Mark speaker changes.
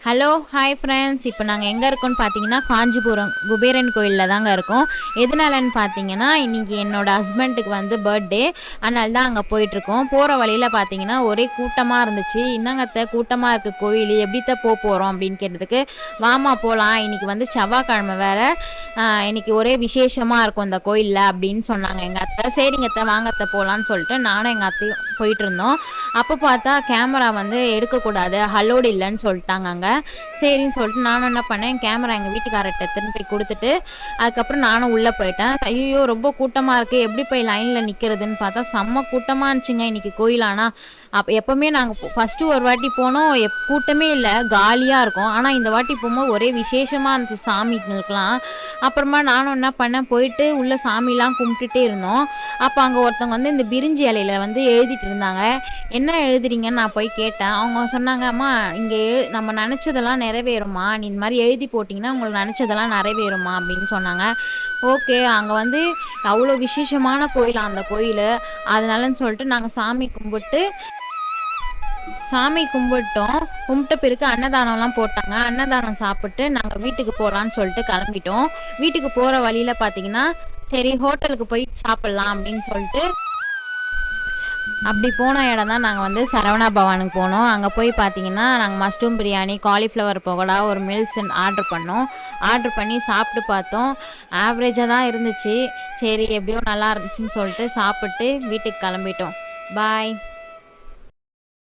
Speaker 1: Hello hi friends. இப்போ நாங்கள் எங்கே இருக்கோம்னு பார்த்தீங்கன்னா காஞ்சிபுரம் குபேரன் கோயிலில் தாங்க இருக்கோம். எதனாலன்னு பார்த்தீங்கன்னா இன்றைக்கி என்னோடய ஹஸ்பண்டுக்கு வந்து பர்த்டே, அதனால தான் அங்கே போயிட்டுருக்கோம். போகிற வழியில் பார்த்தீங்கன்னா ஒரே கூட்டமாக இருந்துச்சு. என்னங்கத்த கூட்டமாக இருக்குது கோயில், எப்படித்த போகிறோம் அப்படின்னு கேட்டதுக்கு, வாமா போகலாம், இன்றைக்கி வந்து செவ்வாய்க்கிழமை வேறு, இன்றைக்கி ஒரே விசேஷமாக இருக்கும் இந்த கோயிலில் அப்படின்னு சொன்னாங்க எங்கள் அத்தை. சரிங்கத்த வாங்கத்த போகலான்னு சொல்லிட்டு நானும் எங்கள் அத்தையும் போயிட்டு இருந்தோம். அப்போ பார்த்தா கேமரா வந்து எடுக்கக்கூடாது, ஹலோடு இல்லைன்னு சொல்லிட்டாங்க அங்கே. சரின்னு சொல்லிட்டு நானும் என்ன பண்ணேன், கேமரா எங்கள் வீட்டுக்காரர்கிட்ட திரும்பி கொடுத்துட்டு அதுக்கப்புறம் நானும் உள்ளே போயிட்டேன். ஐயோ ரொம்ப கூட்டமாக இருக்குது, எப்படி போய் லைனில் நிற்கிறதுன்னு பார்த்தா செம்ம கூட்டமாக இருந்துச்சுங்க இன்றைக்கி கோயில். ஆனால் எப்போவுமே நாங்கள் ஃபஸ்ட்டு ஒரு வாட்டி போனோம், கூட்டமே இல்லை, காலியாக இருக்கும். ஆனால் இந்த வாட்டி போகும்போது ஒரே விசேஷமாக இருந்துச்சு சாமிங்களுக்கெலாம். அப்புறமா நானும் என்ன பண்ணேன், போயிட்டு உள்ளே சாமிலாம் கும்பிட்டுட்டே இருந்தோம். அப்போ அங்கே ஒருத்தவங்க வந்து இந்த பிரிஞ்சி இலையில் வந்து எழுதிட்டு இருந்தாங்க. என்ன எழுதுறீங்கன்னு நான் போய் கேட்டேன். அவங்க சொன்னாங்க, அம்மா இங்கே நம்ம நினச்சதெல்லாம் நிறைவேறுமா, நீ இந்த மாதிரி எழுதி போட்டிங்கன்னா உங்களுக்கு நினச்சதெல்லாம் நிறைவேறுமா அப்படின்னு சொன்னாங்க. ஓகே, அங்கே வந்து அவ்வளோ விசேஷமான கோயில் அந்த கோயில், அதனாலன்னு சொல்லிட்டு நாங்கள் சாமி கும்பிட்டோம். கும்பிட்ட பிறகு அன்னதானம்லாம் போட்டாங்க. அன்னதானம் சாப்பிட்டு நாங்கள் வீட்டுக்கு போகலான்னு சொல்லிட்டு கிளம்பிட்டோம். வீட்டுக்கு போகிற வழியில் பார்த்தீங்கன்னா சரி ஹோட்டலுக்கு போய் சாப்பிட்லாம் அப்படின்னு சொல்லிட்டு அப்படி போன இடம் தான் நாங்கள் வந்து சரவணா பவனுக்கு போனோம். அங்கே போய் பார்த்தீங்கன்னா நாங்கள் மஷ்ரூம் பிரியாணி, காலிஃப்ளவர் பகோடா, ஒரு மீல்ஸ் ஆர்டர் பண்ணோம். ஆர்டர் பண்ணி சாப்பிட்டு பார்த்தோம். ஆவரேஜாக தான் இருந்துச்சு. சரி எப்படியோ நல்லா இருந்துச்சுன்னு சொல்லிட்டு சாப்பிட்டு வீட்டுக்கு கிளம்பிட்டோம். பாய்.